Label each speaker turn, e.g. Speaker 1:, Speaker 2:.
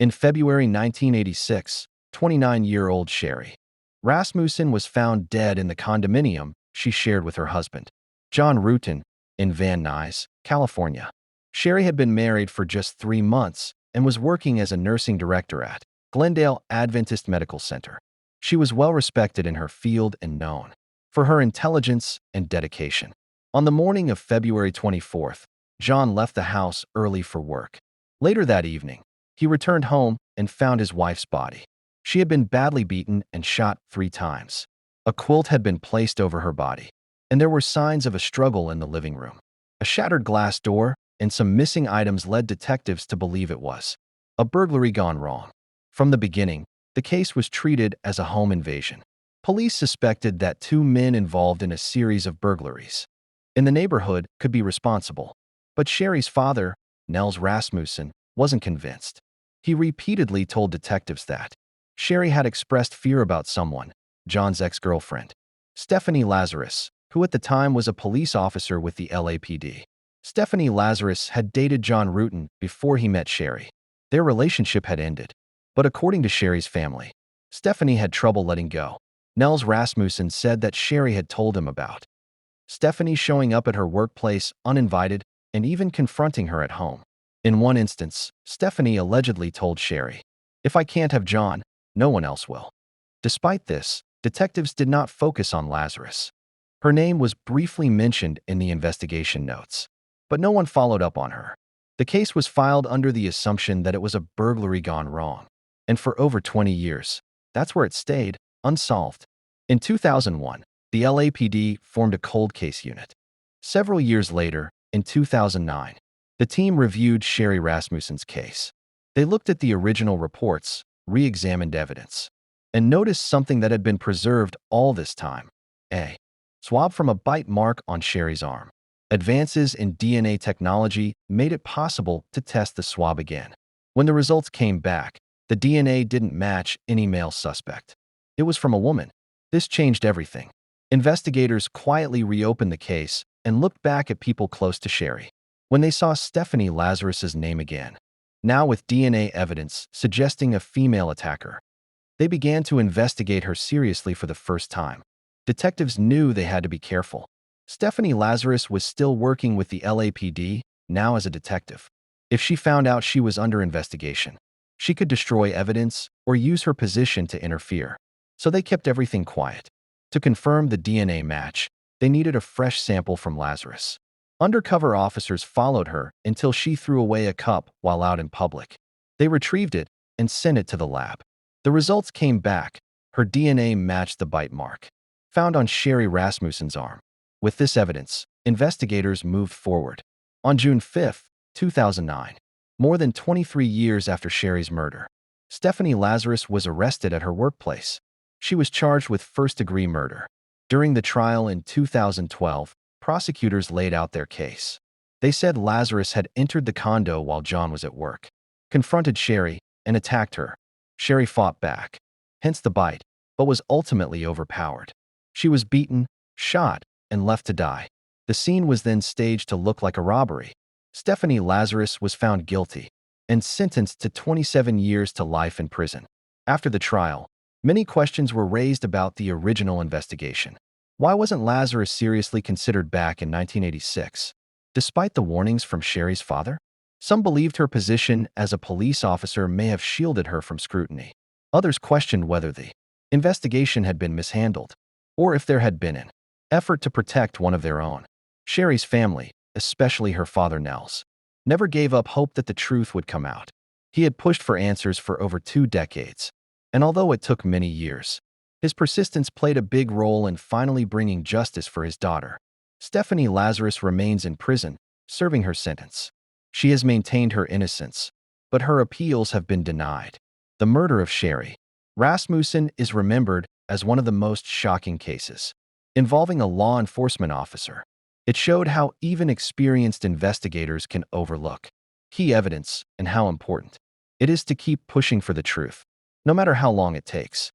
Speaker 1: In February 1986, 29-year-old Sherri Rasmussen was found dead in the condominium she shared with her husband, John Rutan, in Van Nuys, California. Sherri had been married for just 3 months and was working as a nursing director at Glendale Adventist Medical Center. She was well respected in her field and known for her intelligence and dedication. On the morning of February 24th, John left the house early for work. Later that evening, he returned home and found his wife's body. She had been badly beaten and shot 3 times. A quilt had been placed over her body, and there were signs of a struggle in the living room. A shattered glass door and some missing items led detectives to believe it was a burglary gone wrong. From the beginning, the case was treated as a home invasion. Police suspected that 2 men involved in a series of burglaries in the neighborhood could be responsible. But Sherri's father, Nels Rasmussen, wasn't convinced. He repeatedly told detectives that Sherri had expressed fear about someone, John's ex-girlfriend, Stephanie Lazarus, who at the time was a police officer with the LAPD. Stephanie Lazarus had dated John Rutan before he met Sherri. Their relationship had ended. But according to Sherri's family, Stephanie had trouble letting go. Nels Rasmussen said that Sherri had told him about Stephanie showing up at her workplace uninvited and even confronting her at home. In one instance, Stephanie allegedly told Sherri, "If I can't have John, no one else will." Despite this, detectives did not focus on Lazarus. Her name was briefly mentioned in the investigation notes, but no one followed up on her. The case was filed under the assumption that it was a burglary gone wrong, and for over 20 years, that's where it stayed, unsolved. In 2001, the LAPD formed a cold case unit. Several years later, in 2009, the team reviewed Sherri Rasmussen's case. They looked at the original reports, re-examined evidence, and noticed something that had been preserved all this time: a swab from a bite mark on Sherri's arm. Advances in DNA technology made it possible to test the swab again. When the results came back, the DNA didn't match any male suspect. It was from a woman. This changed everything. Investigators quietly reopened the case and looked back at people close to Sherri. When they saw Stephanie Lazarus's name again, now with DNA evidence suggesting a female attacker, they began to investigate her seriously for the first time. Detectives knew they had to be careful. Stephanie Lazarus was still working with the LAPD, now as a detective. If she found out she was under investigation, she could destroy evidence or use her position to interfere. So they kept everything quiet. To confirm the DNA match, they needed a fresh sample from Lazarus. Undercover officers followed her until she threw away a cup while out in public. They retrieved it and sent it to the lab. The results came back. Her DNA matched the bite mark found on Sherri Rasmussen's arm. With this evidence, investigators moved forward. On June 5, 2009, more than 23 years after Sherri's murder, Stephanie Lazarus was arrested at her workplace. She was charged with first-degree murder. During the trial in 2012, prosecutors laid out their case. They said Lazarus had entered the condo while John was at work, confronted Sherri, and attacked her. Sherri fought back, hence the bite, but was ultimately overpowered. She was beaten, shot, and left to die. The scene was then staged to look like a robbery. Stephanie Lazarus was found guilty and sentenced to 27 years to life in prison. After the trial, many questions were raised about the original investigation. Why wasn't Lazarus seriously considered back in 1986? Despite the warnings from Sherri's father, some believed her position as a police officer may have shielded her from scrutiny. Others questioned whether the investigation had been mishandled, or if there had been an effort to protect one of their own. Sherri's family, especially her father Nels, never gave up hope that the truth would come out. He had pushed for answers for over 2 decades, and although it took many years, his persistence played a big role in finally bringing justice for his daughter. Stephanie Lazarus remains in prison, serving her sentence. She has maintained her innocence, but her appeals have been denied. The murder of Sherri Rasmussen is remembered as one of the most shocking cases involving a law enforcement officer. It showed how even experienced investigators can overlook key evidence and how important it is to keep pushing for the truth, no matter how long it takes.